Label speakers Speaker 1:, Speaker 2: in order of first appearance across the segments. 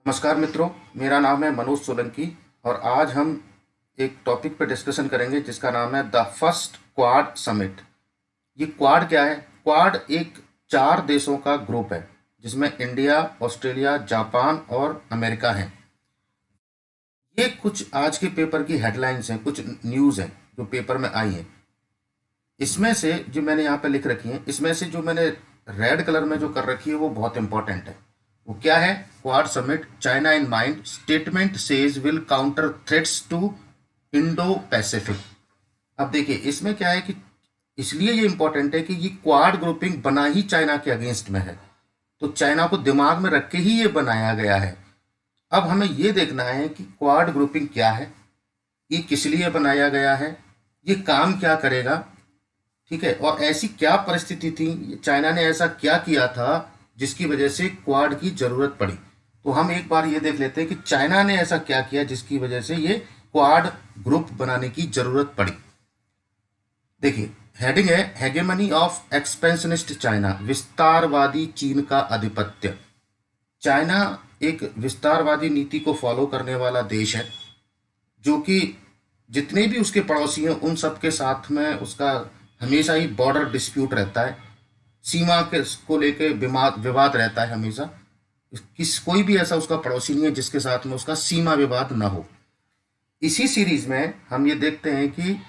Speaker 1: नमस्कार मित्रों, मेरा नाम है मनोज सोलंकी और आज हम एक टॉपिक पर डिस्कशन करेंगे जिसका नाम है द फर्स्ट क्वाड समिट। ये क्वाड क्या है? क्वाड एक 4 देशों का ग्रुप है जिसमें इंडिया, ऑस्ट्रेलिया, जापान और अमेरिका हैं। ये कुछ आज के पेपर की हेडलाइंस हैं, कुछ न्यूज़ हैं जो पेपर में आई हैं। इसमें से जो मैंने यहाँ पे लिख रखी है, इसमें से जो मैंने रेड कलर में जो कर रखी है वो बहुत इंपॉर्टेंट है। वो क्या है? Quad summit, China in mind, statement says will counter threats to Indo Pacific. अब देखिए इसमें क्या है कि इसलिए ये इंपॉर्टेंट है कि ये क्वाड ग्रुपिंग बना ही चाइना के अगेंस्ट में है, तो चाइना को दिमाग में रख के ही ये बनाया गया है। अब हमें ये देखना है कि क्वाड ग्रुपिंग क्या है, ये किस लिए बनाया गया है, ये काम क्या करेगा, ठीक है, और ऐसी क्या परिस्थिति थी, चाइना ने ऐसा क्या किया था जिसकी वजह से क्वाड की जरूरत पड़ी। तो हम एक बार ये देख लेते हैं कि चाइना ने ऐसा क्या किया जिसकी वजह से ये क्वाड ग्रुप बनाने की जरूरत पड़ी। देखिए हेडिंग है हेगेमनी ऑफ एक्सपेंशनिस्ट चाइना, विस्तारवादी चीन का आधिपत्य। चाइना एक विस्तारवादी नीति को फॉलो करने वाला देश है जो कि जितने भी उसके पड़ोसी हैं उन सब के साथ में उसका हमेशा ही बॉर्डर डिस्प्यूट रहता है, सीमा के को लेके विवाद विवाद रहता है हमेशा। कोई भी ऐसा उसका पड़ोसी नहीं है जिसके साथ में उसका सीमा विवाद ना हो। इसी सीरीज में हम ये देखते हैं कि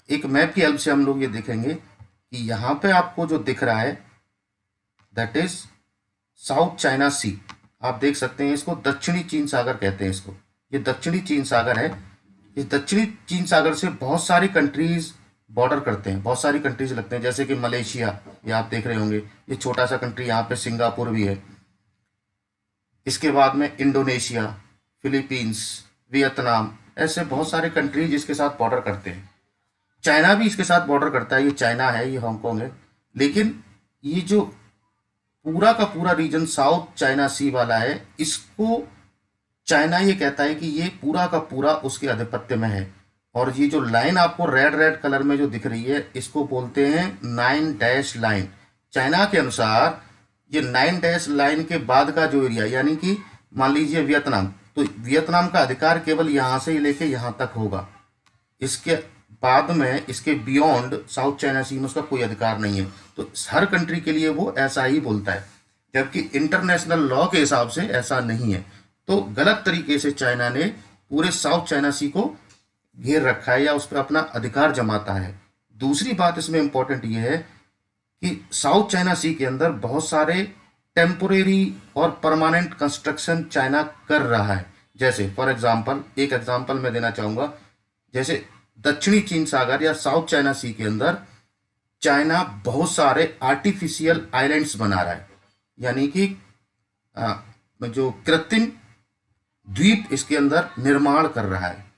Speaker 1: एक मैप की हेल्प से हम लोग ये देखेंगे कि यहाँ पे आपको जो दिख रहा है दैट इज साउथ चाइना सी। आप देख सकते हैं इसको दक्षिणी चीन सागर कहते हैं इसको। ये दक्षिणी चीन सागर है। इस दक्षिणी चीन सागर से बहुत सारी कंट्रीज बॉर्डर करते हैं, बहुत सारी कंट्रीज लगते हैं, जैसे कि मलेशिया, ये आप देख रहे होंगे, ये छोटा सा कंट्री, यहाँ पे सिंगापुर भी है। इसके बाद में इंडोनेशिया, फिलीपींस, वियतनाम, ऐसे बहुत सारे कंट्रीज इसके साथ बॉर्डर करते हैं। चाइना भी इसके साथ बॉर्डर करता है, ये चाइना है, ये हांगकांग है। लेकिन ये जो पूरा का पूरा रीजन साउथ चाइना सी वाला है, इसको चाइना ये कहता है कि ये पूरा का पूरा उसके आधिपत्य में है। और ये जो लाइन आपको रेड रेड कलर में जो दिख रही है इसको बोलते हैं 9 डैश लाइन। चाइना के अनुसार ये 9 डैश लाइन के बाद का जो एरिया, यानी कि मान लीजिए वियतनाम, तो वियतनाम का अधिकार केवल यहाँ से ही लेके यहाँ तक होगा। इसके बाद में इसके बियॉन्ड साउथ चाइना सी में उसका कोई अधिकार नहीं है। तो हर कंट्री के लिए वो ऐसा ही बोलता है, जबकि इंटरनेशनल लॉ के हिसाब से ऐसा नहीं है। तो गलत तरीके से चाइना ने पूरे साउथ चाइना सी को घेर रखा है या उस पर अपना अधिकार जमाता है। दूसरी बात इसमें इंपॉर्टेंट ये है कि साउथ चाइना सी के अंदर बहुत सारे टेम्पोरेरी और परमानेंट कंस्ट्रक्शन चाइना कर रहा है। जैसे फॉर एग्जांपल, एक एग्जांपल मैं देना चाहूँगा, जैसे दक्षिणी चीन सागर या साउथ चाइना सी के अंदर चाइना बहुत सारे आर्टिफिशियल आइलैंड्स बना रहा है, यानी कि जो कृत्रिम द्वीप इसके अंदर निर्माण कर रहा है।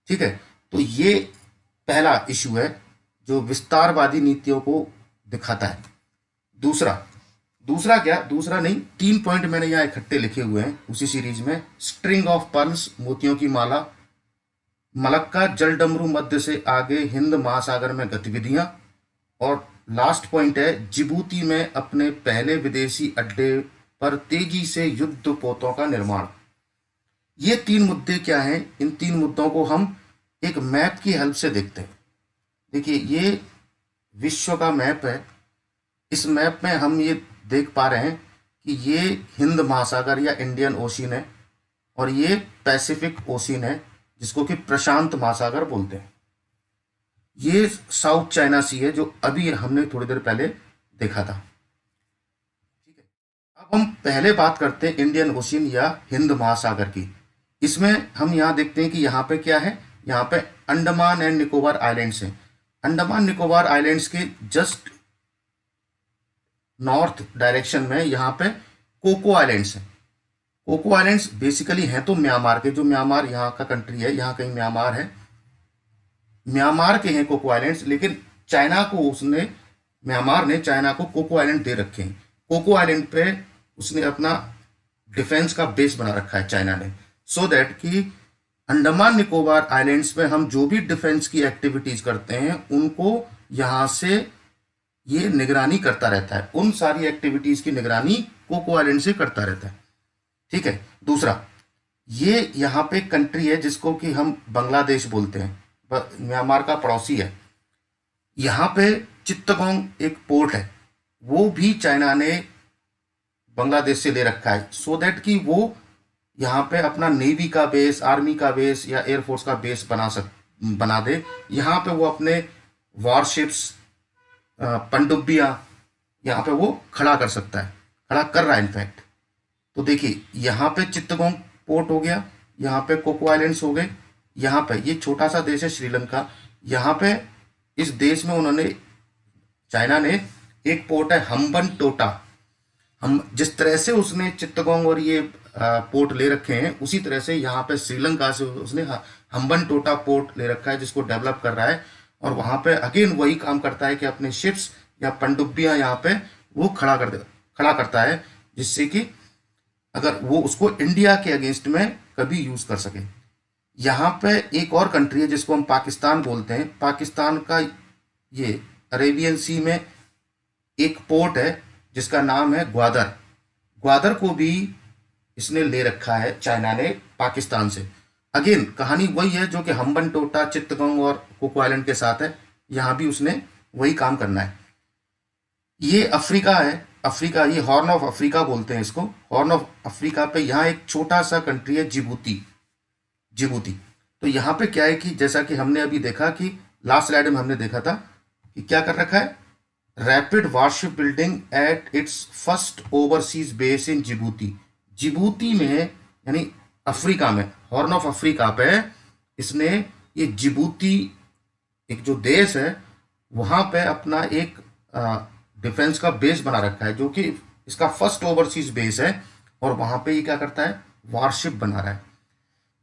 Speaker 1: ठीक है, तो ये पहला इशू है जो विस्तारवादी नीतियों को दिखाता है। दूसरा दूसरा क्या, दूसरा नहीं, 3 पॉइंट मैंने यहाँ इकट्ठे लिखे हुए हैं उसी सीरीज में। स्ट्रिंग ऑफ पर्ल्स, मोतियों की माला, मलक्का जलडमरू मध्य से आगे हिंद महासागर में गतिविधियां, और लास्ट पॉइंट है जिबूती में अपने पहले विदेशी अड्डे पर तेजी से युद्ध पोतों का निर्माण। ये 3 मुद्दे क्या हैं? इन 3 मुद्दों को हम एक मैप की हेल्प से देखते हैं। देखिए ये विश्व का मैप है। इस मैप में हम ये देख पा रहे हैं कि ये हिंद महासागर या इंडियन ओशियन है, और ये पैसिफिक ओशियन है जिसको कि प्रशांत महासागर बोलते हैं। ये साउथ चाइना सी है जो अभी हमने थोड़ी देर पहले देखा था। ठीक है, अब हम पहले बात करते हैं इंडियन ओशियन या हिंद महासागर की। इसमें हम यहाँ देखते हैं कि यहाँ पे क्या है, यहाँ पे अंडमान एंड निकोबार आइलैंड्स हैं। अंडमान निकोबार आइलैंड्स के जस्ट नॉर्थ डायरेक्शन में यहाँ पे कोको आइलैंड्स हैं। कोको आइलैंड्स बेसिकली हैं तो म्यांमार के, जो म्यांमार यहाँ का कंट्री है, यहाँ कहीं म्यांमार है, म्यांमार के हैं कोको आइलैंड्स। लेकिन चाइना को उसने, म्यांमार ने चाइना को कोको आइलैंड दे रखे हैं। कोको आइलैंड पे उसने अपना डिफेंस का बेस बना रखा है चाइना ने, सो दैट कि अंडमान निकोबार आइलैंड्स में हम जो भी डिफेंस की एक्टिविटीज करते हैं उनको यहाँ से ये निगरानी करता रहता है। उन सारी एक्टिविटीज की निगरानी कोको आइलैंड से करता रहता है। ठीक है। दूसरा, ये यहाँ पे कंट्री है जिसको कि हम बांग्लादेश बोलते हैं, म्यांमार का पड़ोसी है। यहाँ पे चित्तगोंग एक पोर्ट है, वो भी चाइना ने बांग्लादेश से ले रखा है, सो दैट कि वो यहाँ पे अपना नेवी का बेस, आर्मी का बेस या एयरफोर्स का बेस बना दे। यहाँ पे वो अपने वॉरशिप्स, पनडुब्बियाँ यहाँ पे वो खड़ा कर सकता है, खड़ा कर रहा है इनफैक्ट। तो देखिए, यहाँ पे चित्तगोंग पोर्ट हो गया, यहाँ पे कोको आइलैंड्स हो गए, यहाँ पे ये छोटा सा देश है श्रीलंका, यहाँ पे इस देश में उन्होंने, चाइना ने एक पोर्ट है हम्बन टोटा। हम जिस तरह से उसने चित्तगोंग और ये पोर्ट ले रखे हैं, उसी तरह से यहाँ पे श्रीलंका से उसने हम्बन टोटा पोर्ट ले रखा है, जिसको डेवलप कर रहा है। और वहाँ पे अगेन वही काम करता है कि अपने शिप्स या पनडुब्बियाँ यहाँ पे वो खड़ा करता है, जिससे कि अगर वो उसको इंडिया के अगेंस्ट में कभी यूज कर सके। यहाँ पे एक और कंट्री है जिसको हम पाकिस्तान बोलते हैं। पाकिस्तान का ये अरेबियन सी में एक पोर्ट है जिसका नाम है ग्वादर। ग्वादर को भी इसने ले रखा है चाइना ने पाकिस्तान से। अगेन कहानी वही है जो कि हम्बन टोटा, चित्तगोंग और कोको आइलैंड के साथ है, यहाँ भी उसने वही काम करना है। ये अफ्रीका है, अफ्रीका, ये हॉर्न ऑफ अफ्रीका बोलते हैं इसको। हॉर्न ऑफ अफ्रीका पे यहाँ एक छोटा सा कंट्री है जिबूती। जिबूती, तो यहाँ पे क्या है कि जैसा कि हमने अभी देखा कि लास्ट स्लाइड में हमने देखा था कि क्या कर रखा है, rapid warship building at its first overseas base in Djibouti. Djibouti में यानी अफ्रीका में, हॉर्न ऑफ अफ्रीका पे इसने ये जिबूती एक जो देश है वहां पे अपना एक डिफेंस का बेस बना रखा है, जो कि इसका फर्स्ट ओवरसीज बेस है। और वहां पे ये क्या करता है, वारशिप बना रहा है।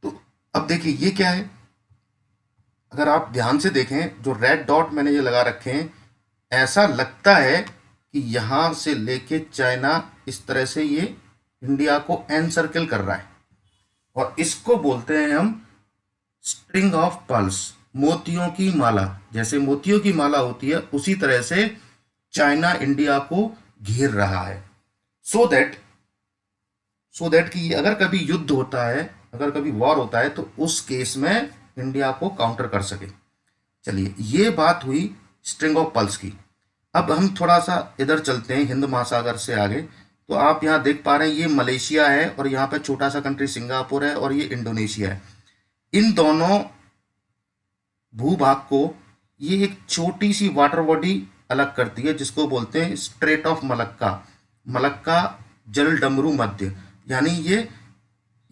Speaker 1: तो अब देखिए ये क्या है, अगर आप ध्यान से देखें, जो रेड डॉट मैंने ये लगा रखे हैं, ऐसा लगता है कि यहां से लेके चाइना इस तरह से ये इंडिया को एनसर्कल कर रहा है, और इसको बोलते हैं हम स्ट्रिंग ऑफ पर्ल्स, मोतियों की माला। जैसे मोतियों की माला होती है, उसी तरह से चाइना इंडिया को घेर रहा है, सो दैट कि अगर कभी युद्ध होता है, अगर कभी वॉर होता है, तो उस केस में इंडिया को काउंटर कर सके। चलिए, ये बात हुई स्ट्रिंग ऑफ पर्ल्स की। अब हम थोड़ा सा इधर चलते हैं, हिंद महासागर से आगे। तो आप यहाँ देख पा रहे हैं, ये मलेशिया है और यहाँ पे छोटा सा कंट्री सिंगापुर है और ये इंडोनेशिया है। इन दोनों भूभाग को ये एक छोटी सी वाटर बॉडी अलग करती है, जिसको बोलते हैं स्ट्रेट ऑफ मलक्का। मलक्का जल डमरू मध्य, यानी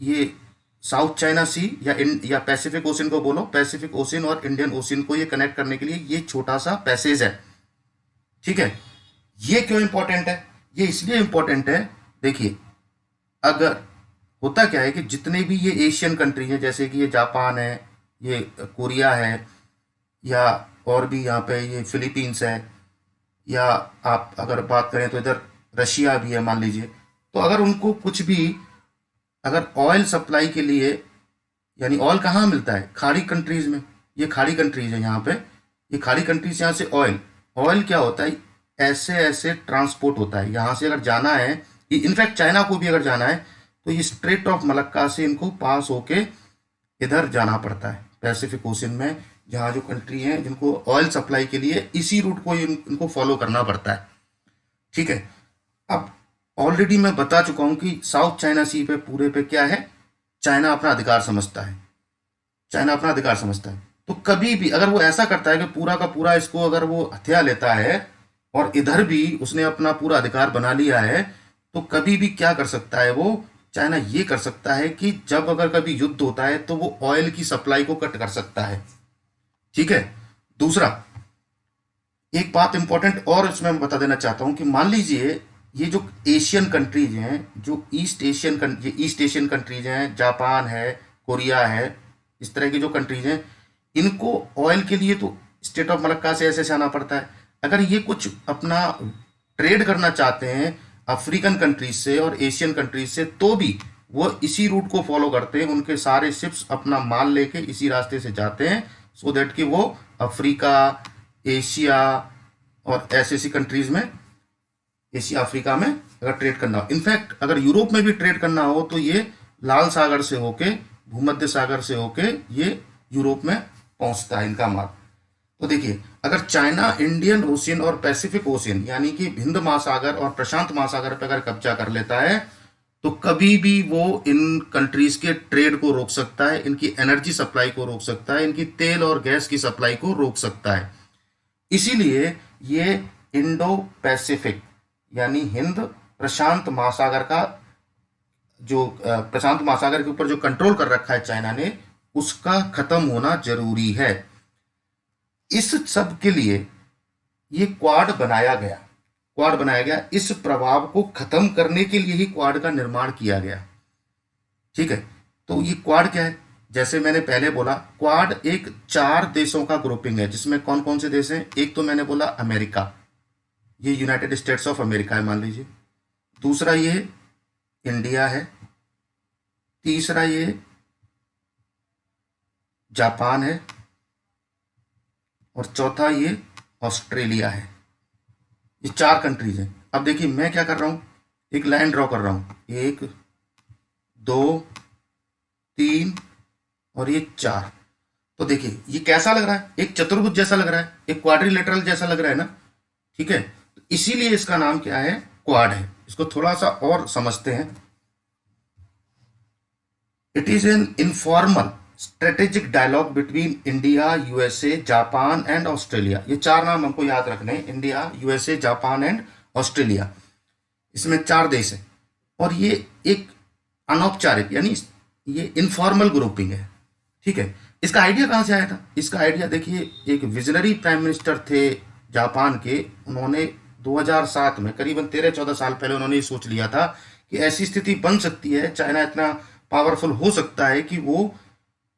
Speaker 1: ये साउथ चाइना सी या पैसिफिक ओशन को बोलो, पैसिफिक ओशन और इंडियन ओशन को ये कनेक्ट करने के लिए ये छोटा सा पैसेज है। ठीक है, ये क्यों इंपॉर्टेंट है? ये इसलिए इंपॉर्टेंट है, देखिए, अगर होता क्या है कि जितने भी ये एशियन कंट्री हैं, जैसे कि ये जापान है, ये कोरिया है, या और भी यहाँ पे ये फिलीपींस है, या आप अगर बात करें तो इधर रशिया भी है मान लीजिए। तो अगर उनको कुछ भी, अगर ऑयल सप्लाई के लिए, यानी ऑयल कहाँ मिलता है, खाड़ी कंट्रीज में। ये खाड़ी कंट्रीज है यहाँ पे, ये खाड़ी कंट्रीज, यहाँ से ऑयल क्या होता है, ऐसे ऐसे ट्रांसपोर्ट होता है। यहाँ से अगर जाना है, इनफैक्ट चाइना को भी अगर जाना है, तो ये स्ट्रेट ऑफ मलक्का से इनको पास होके इधर जाना पड़ता है पैसिफिक ओशन में। जहाँ जो कंट्री हैं जिनको ऑयल सप्लाई के लिए इसी रूट को इनको फॉलो करना पड़ता है। ठीक है, अब ऑलरेडी मैं बता चुका हूं कि साउथ चाइना सी पे पूरे पे क्या है, चाइना अपना अधिकार समझता है। चाइना अपना अधिकार समझता है, तो कभी भी अगर वो ऐसा करता है कि पूरा का पूरा इसको अगर वो हथिया लेता है और इधर भी उसने अपना पूरा अधिकार बना लिया है, तो कभी भी क्या कर सकता है वो, चाइना ये कर सकता है कि जब अगर कभी युद्ध होता है तो वो ऑयल की सप्लाई को कट कर सकता है। ठीक है, दूसरा एक बात इंपॉर्टेंट और इसमें मैं बता देना चाहता हूं कि मान लीजिए ये जो एशियन कंट्रीज हैं, जो ईस्ट एशियन कंट्रीज हैं, जापान है, कोरिया है, इस तरह की जो कंट्रीज हैं, इनको ऑयल के लिए तो स्टेट ऑफ मलक्का से ऐसे आना पड़ता है। अगर ये कुछ अपना ट्रेड करना चाहते हैं अफ्रीकन कंट्रीज से और एशियन कंट्रीज से, तो भी वो इसी रूट को फॉलो करते हैं। उनके सारे शिप्स अपना माल लेके इसी रास्ते से जाते हैं, सो दैट कि वो अफ्रीका, एशिया और ऐसी कंट्रीज में एशिया अफ्रीका में अगर ट्रेड करना हो, इनफैक्ट अगर यूरोप में भी ट्रेड करना हो तो ये लाल सागर से होके, भूमध्य सागर से होके ये यूरोप में पहुंचता है इनका माल। तो देखिए, अगर चाइना इंडियन ओशियन और पैसिफिक ओशियन यानी कि हिंद महासागर और प्रशांत महासागर पर अगर कब्जा कर लेता है तो कभी भी वो इन कंट्रीज के ट्रेड को रोक सकता है, इनकी एनर्जी सप्लाई को रोक सकता है, इनकी तेल और गैस की सप्लाई को रोक सकता है। इसीलिए ये इंडो पैसिफिक यानी हिंद प्रशांत महासागर का जो प्रशांत महासागर के ऊपर जो कंट्रोल कर रखा है चाइना ने, उसका खत्म होना जरूरी है। इस सब के लिए ये क्वाड बनाया गया। क्वाड बनाया गया, इस प्रभाव को खत्म करने के लिए ही क्वाड का निर्माण किया गया। ठीक है, तो ये क्वाड क्या है? जैसे मैंने पहले बोला, क्वाड एक 4 देशों का ग्रुपिंग है, जिसमें कौन कौन से देश हैं? एक तो मैंने बोला अमेरिका, ये यूनाइटेड स्टेट्स ऑफ अमेरिका है मान लीजिए। दूसरा ये इंडिया है। तीसरा ये जापान है। और चौथा ये ऑस्ट्रेलिया है। ये 4 कंट्रीज हैं। अब देखिए मैं क्या कर रहा हूं, एक लाइन ड्रॉ कर रहा हूं, 1 2 3 और ये 4। तो देखिए ये कैसा लग रहा है? एक चतुर्भुज जैसा लग रहा है, एक क्वाड्रिलेटरल जैसा लग रहा है ना। ठीक है, तो इसीलिए इसका नाम क्या है? क्वाड है। इसको थोड़ा सा और समझते हैं। It is an informal strategic dialogue between India, USA, Japan and Australia. ये 4 नाम हमको याद रखने हैं, India, USA, Japan and Australia. इसमें 4 देश है और ये एक अनौपचारिक यानी ये इनफॉर्मल ग्रुपिंग है। ठीक है, इसका आइडिया कहाँ से आया था? इसका आइडिया देखिए, एक विजनरी प्राइम मिनिस्टर थे जापान के, उन्होंने 2007 में करीबन 13-14 साल पहले उन्होंने ये सोच लिया था कि ऐसी स्थिति बन सकती है, चाइना इतना पावरफुल हो सकता है कि वो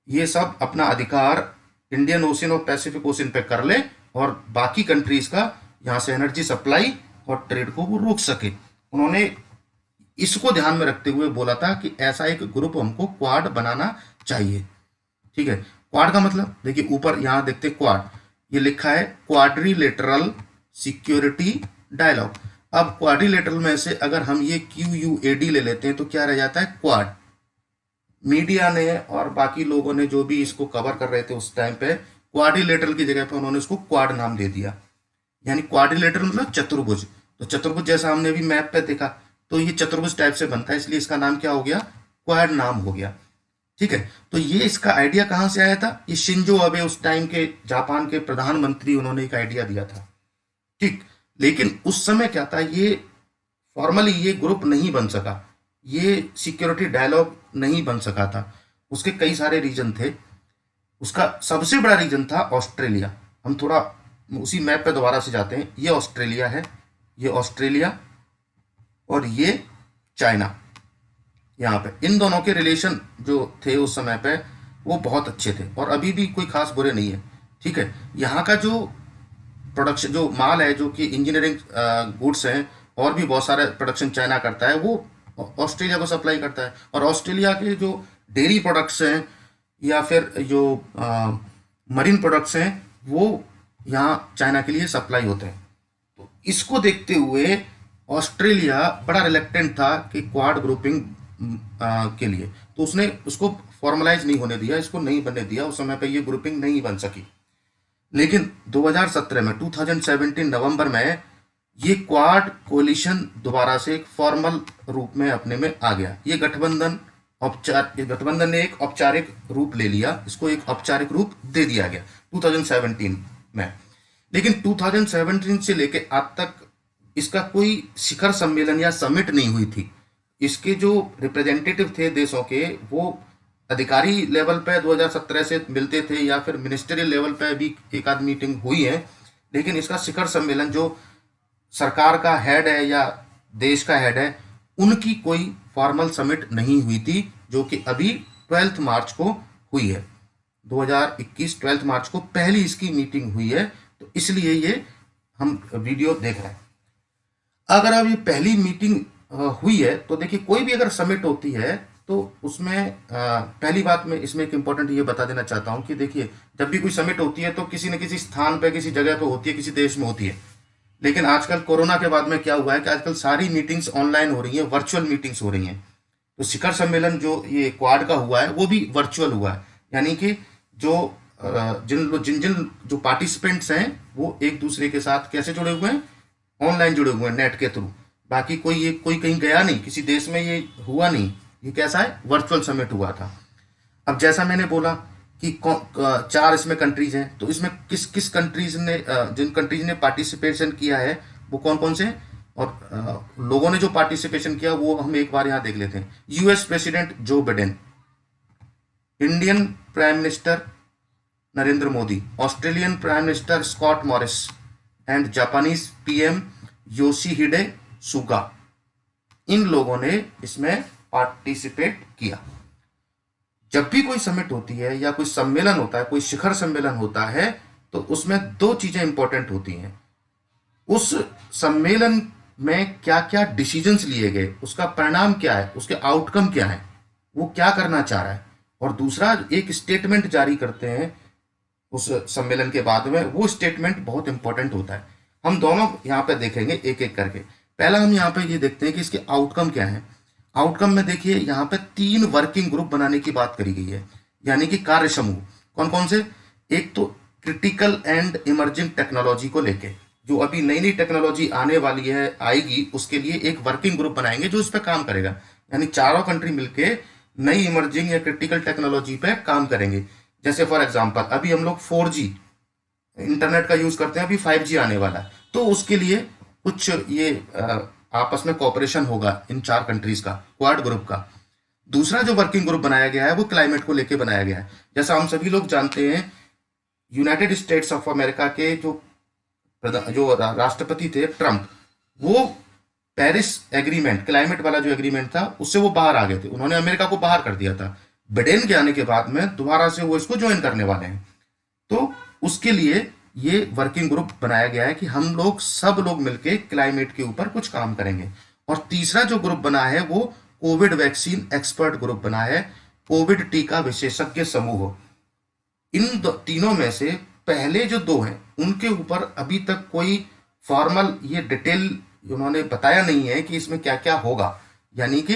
Speaker 1: ये सब अपना अधिकार इंडियन ओशियन और पैसिफिक ओशियन पे कर ले और बाकी कंट्रीज का यहाँ से एनर्जी सप्लाई और ट्रेड को वो रोक सके। उन्होंने इसको ध्यान में रखते हुए बोला था कि ऐसा एक ग्रुप हमको क्वाड बनाना चाहिए। ठीक है, क्वाड का मतलब देखिए, ऊपर यहां देखते क्वाड, ये लिखा है क्वाड्रिलेटरल सिक्योरिटी डायलॉग। अब क्वाड्रिलेटरल में से अगर हम ये QUAD ले लेते हैं तो क्या रह जाता है? क्वाड। मीडिया ने और बाकी लोगों ने जो भी इसको कवर कर रहे थे उस टाइम पे, क्वाड्रिलेटरल की जगह पे उन्होंने इसको क्वाड नाम दे दिया। यानी क्वाड्रिलेटरल मतलब चतुर्भुज। तो चतुर्भुज जैसा हमने भी मैप पे देखा, तो ये चतुर्भुज टाइप से बनता है, इसलिए इसका नाम क्या हो गया? क्वाड नाम हो गया। ठीक है, तो ये इसका आइडिया कहां से आया था? ये शिंजो अबे उस टाइम के जापान के प्रधानमंत्री, उन्होंने एक आइडिया दिया था। ठीक, लेकिन उस समय क्या था, ये फॉर्मली ये ग्रुप नहीं बन सका, ये सिक्योरिटी डायलॉग नहीं बन सका था। उसके कई सारे रीजन थे। उसका सबसे बड़ा रीजन था ऑस्ट्रेलिया। हम थोड़ा उसी मैप पे दोबारा से जाते हैं। ये ऑस्ट्रेलिया है, ये ऑस्ट्रेलिया और ये चाइना। यहाँ पे इन दोनों के रिलेशन जो थे उस समय पे वो बहुत अच्छे थे और अभी भी कोई खास बुरे नहीं है। ठीक है, यहाँ का जो प्रोडक्शन, जो माल है, जो कि इंजीनियरिंग गुड्स हैं और भी बहुत सारे प्रोडक्शन चाइना करता है, वो ऑस्ट्रेलिया को सप्लाई करता है। और ऑस्ट्रेलिया के जो डेयरी प्रोडक्ट्स हैं या फिर जो मरीन प्रोडक्ट्स हैं वो यहाँ चाइना के लिए सप्लाई होते हैं। तो इसको देखते हुए ऑस्ट्रेलिया बड़ा रिलेक्टेंट था कि क्वाड ग्रुपिंग के लिए, तो उसने उसको फॉर्मलाइज नहीं होने दिया, इसको नहीं बनने दिया। उस समय पे ये ग्रुपिंग नहीं बन सकी। लेकिन 2017 में 2017 नवंबर में ये क्वाड कोलिशन दोबारा से एक फॉर्मल रूप में अपने में आ गया। ये गठबंधन ने एक औपचारिक रूप ले लिया, इसको एक औपचारिक रूप दे दिया गया 2017 में। लेकिन 2017 से लेके आज तक इसका कोई शिखर सम्मेलन या समिट नहीं हुई थी। इसके जो रिप्रेजेंटेटिव थे देशों के, वो अधिकारी लेवल पे 2017 से मिलते थे या फिर मिनिस्ट्रियल लेवल पे भी एक आध मीटिंग हुई है। लेकिन इसका शिखर सम्मेलन जो सरकार का हेड है या देश का हेड है, उनकी कोई फॉर्मल समिट नहीं हुई थी, जो कि अभी 12 मार्च को हुई है। 2021 12 मार्च को पहली इसकी मीटिंग हुई है, तो इसलिए ये हम वीडियो देख रहे हैं। अगर अब ये पहली मीटिंग हुई है तो देखिए, कोई भी अगर समिट होती है तो उसमें पहली बात मैं इसमें एक इम्पोर्टेंट ये बता देना चाहता हूं कि देखिए, जब भी कोई समिट होती है तो किसी न किसी स्थान पे, किसी जगह पे होती है, किसी देश में होती है। लेकिन आजकल कोरोना के बाद में क्या हुआ है कि आजकल सारी मीटिंग्स ऑनलाइन हो रही हैं, वर्चुअल मीटिंग्स हो रही हैं। तो शिखर सम्मेलन जो ये क्वाड का हुआ है वो भी वर्चुअल हुआ है, यानी कि जो जिन जिन जिन जो पार्टिसिपेंट्स हैं वो एक दूसरे के साथ कैसे जुड़े हुए हैं, ऑनलाइन जुड़े हुए हैं नेट के थ्रू। बाकी कोई कहीं गया नहीं, किसी देश में ये हुआ नहीं, ये कैसा है, वर्चुअल समिट हुआ था। अब जैसा मैंने बोला कि चार इसमें कंट्रीज हैं, तो इसमें किस किस कंट्रीज ने जिन कंट्रीज ने पार्टिसिपेशन किया है वो कौन कौन से हैं, और लोगों ने जो पार्टिसिपेशन किया वो हम एक बार यहाँ देख लेते हैं। US president Joe Biden, Indian prime minister Narendra Modi, Australian prime minister Scott Morris and Japanese PM Yoshihide Suga. इन लोगों ने इसमें पार्टिसिपेट किया। जब भी कोई समिट होती है या कोई सम्मेलन होता है, कोई शिखर सम्मेलन होता है, तो उसमें दो चीजें इंपॉर्टेंट होती हैं। उस सम्मेलन में क्या क्या डिसीजंस लिए गए, उसका परिणाम क्या है, उसके आउटकम क्या है, वो क्या करना चाह रहा है, और दूसरा एक स्टेटमेंट जारी करते हैं उस सम्मेलन के बाद में, वो स्टेटमेंट बहुत इंपॉर्टेंट होता है। हम दोनों यहाँ पे देखेंगे एक एक करके। पहला हम यहाँ पे ये देखते हैं कि इसके आउटकम क्या है। आउटकम में देखिए यहाँ पे 3 वर्किंग ग्रुप बनाने की बात करी गई है, यानी कि कार्य समूह। कौन कौन से, एक तो क्रिटिकल एंड इमर्जिंग टेक्नोलॉजी को लेके, जो अभी नई नई टेक्नोलॉजी आने वाली है, आएगी, उसके लिए एक वर्किंग ग्रुप बनाएंगे जो इस पर काम करेगा। यानी चारों कंट्री मिलके नई इमर्जिंग या क्रिटिकल टेक्नोलॉजी पे काम करेंगे। जैसे फॉर एग्जांपल अभी हम लोग 4G इंटरनेट का यूज करते हैं, अभी 5G आने वाला है, तो उसके लिए कुछ ये आपस में कॉपरेशन होगा इन 4 कंट्रीज का, क्वाड ग्रुप का। दूसरा जो वर्किंग ग्रुप बनाया गया है वो क्लाइमेट को लेके बनाया गया है। जैसा हम सभी लोग जानते हैं, यूनाइटेड स्टेट्स ऑफ अमेरिका के जो राष्ट्रपति थे ट्रंप, वो पेरिस एग्रीमेंट, क्लाइमेट वाला जो एग्रीमेंट था, उससे वो बाहर आ गए थे, उन्होंने अमेरिका को बाहर कर दिया था। बिडेन के आने के बाद में दोबारा से वो इसको ज्वाइन करने वाले हैं। तो उसके लिए ये वर्किंग ग्रुप बनाया गया है कि हम लोग सब लोग मिलके क्लाइमेट के ऊपर कुछ काम करेंगे। और तीसरा जो ग्रुप बना है वो कोविड वैक्सीन एक्सपर्ट ग्रुप बना है, कोविड टीका विशेषज्ञ समूह। इन तीनों में से पहले जो 2 हैं उनके ऊपर अभी तक कोई फॉर्मल ये डिटेल उन्होंने बताया नहीं है कि इसमें क्या क्या होगा, यानी कि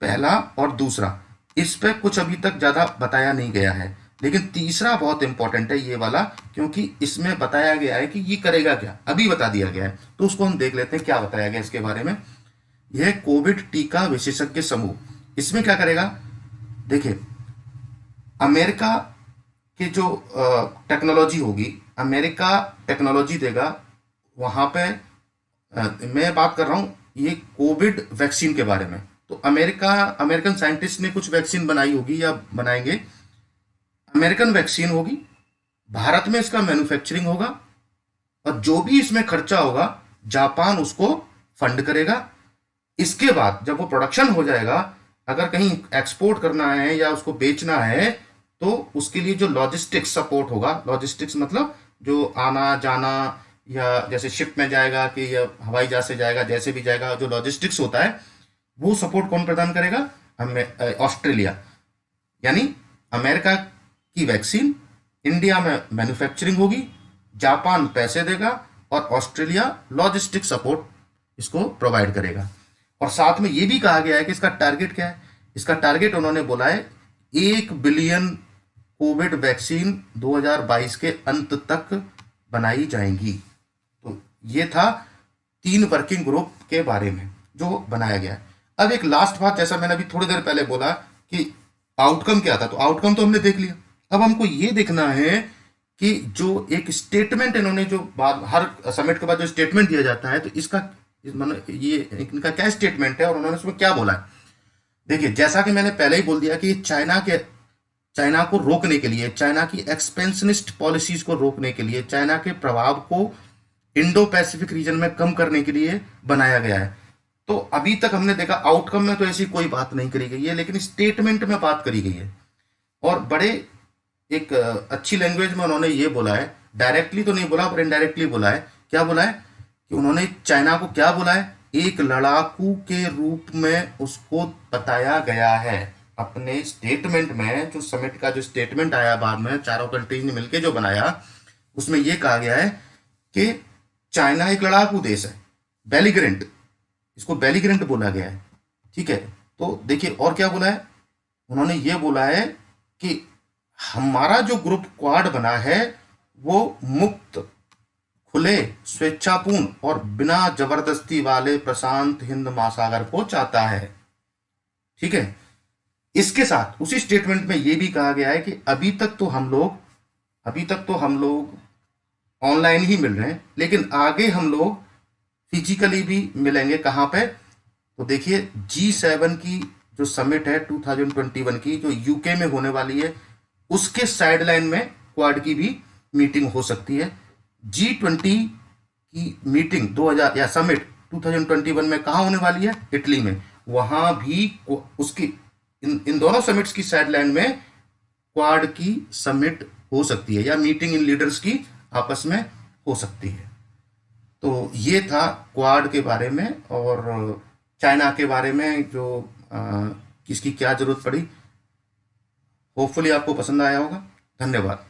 Speaker 1: पहला और दूसरा, इस पे कुछ अभी तक ज्यादा बताया नहीं गया है। लेकिन तीसरा बहुत इंपॉर्टेंट है ये वाला, क्योंकि इसमें बताया गया है कि ये करेगा क्या, अभी बता दिया गया है। तो उसको हम देख लेते हैं क्या बताया गया इसके बारे में। यह कोविड टीका विशेषज्ञ समूह, इसमें क्या करेगा, देखिए अमेरिका की जो टेक्नोलॉजी होगी, अमेरिका टेक्नोलॉजी देगा वहां पे। मैं बात कर रहा हूं ये कोविड वैक्सीन के बारे में। तो अमेरिकन साइंटिस्ट ने कुछ वैक्सीन बनाई होगी या बनाएंगे, अमेरिकन वैक्सीन होगी, भारत में इसका मैन्युफैक्चरिंग होगा, और जो भी इसमें खर्चा होगा जापान उसको फंड करेगा। इसके बाद जब वो प्रोडक्शन हो जाएगा, अगर कहीं एक्सपोर्ट करना है या उसको बेचना है, तो उसके लिए जो लॉजिस्टिक्स सपोर्ट होगा, लॉजिस्टिक्स मतलब जो आना जाना, या जैसे शिप में जाएगा कि या हवाई जहाज से जाएगा, जैसे भी जाएगा, जो लॉजिस्टिक्स होता है वो सपोर्ट कौन प्रदान करेगा, हमें ऑस्ट्रेलिया। यानी अमेरिका की वैक्सीन, इंडिया में मैन्युफैक्चरिंग होगी, जापान पैसे देगा, और ऑस्ट्रेलिया लॉजिस्टिक सपोर्ट इसको प्रोवाइड करेगा। और साथ में ये भी कहा गया है कि इसका टारगेट क्या है, इसका टारगेट उन्होंने बोला है 1 बिलियन कोविड वैक्सीन 2022 के अंत तक बनाई जाएंगी। तो ये था 3 वर्किंग ग्रुप के बारे में जो बनाया गया है। अब एक लास्ट बात, जैसा मैंने अभी थोड़ी देर पहले बोला कि आउटकम क्या था, तो आउटकम तो हमने देख लिया। अब हमको ये देखना है कि जो एक स्टेटमेंट इन्होंने जो बाद हर समिट के बाद जो स्टेटमेंट दिया जाता है, तो इसका मतलब ये इनका क्या स्टेटमेंट है और उन्होंने उसमें क्या बोला है। देखिए जैसा कि मैंने पहले ही बोल दिया कि चाइना को रोकने के लिए, चाइना की एक्सपेंशनिस्ट पॉलिसीज को रोकने के लिए, चाइना के प्रभाव को इंडो पैसिफिक रीजन में कम करने के लिए बनाया गया है। तो अभी तक हमने देखा आउटकम में तो ऐसी कोई बात नहीं करी गई है, लेकिन स्टेटमेंट में बात करी गई है। और बड़े एक अच्छी लैंग्वेज में उन्होंने ये बोला है, डायरेक्टली तो नहीं बोला पर इनडायरेक्टली बोला है। क्या बोला है कि उन्होंने चाइना को क्या बोला है, एक लड़ाकू के रूप में उसको बताया गया है। अपने स्टेटमेंट में जो समिट का जो स्टेटमेंट आया बाद में चारों कंट्रीज ने मिलकर जो बनाया, उसमें यह कहा गया है कि चाइना एक लड़ाकू देश है, बेलिग्रेंट, इसको बेलिग्रेंट बोला गया है। ठीक है, तो देखिए और क्या बोला है, उन्होंने ये बोला है कि हमारा जो ग्रुप क्वाड बना है वो मुक्त, खुले, स्वेच्छापूर्ण और बिना जबरदस्ती वाले प्रशांत हिंद महासागर को चाहता है। ठीक है, इसके साथ उसी स्टेटमेंट में यह भी कहा गया है कि अभी तक तो हम लोग ऑनलाइन ही मिल रहे हैं, लेकिन आगे हम लोग फिजिकली भी मिलेंगे। कहाँ पे, तो देखिए G7 की जो समिट है 2021 की, जो यूके में होने वाली है, उसके साइडलाइन में क्वाड की भी मीटिंग हो सकती है। G20 की मीटिंग 2000 या समिट 2021 में कहाँ होने वाली है, इटली में। वहां भी उसकी इन दोनों समिट्स की साइडलाइन में क्वाड की समिट हो सकती है, या मीटिंग इन लीडर्स की आपस में हो सकती है। तो ये था क्वाड के बारे में, और चाइना के बारे में जो किसकी क्या जरूरत पड़ी। होपफुली आपको पसंद आया होगा। धन्यवाद।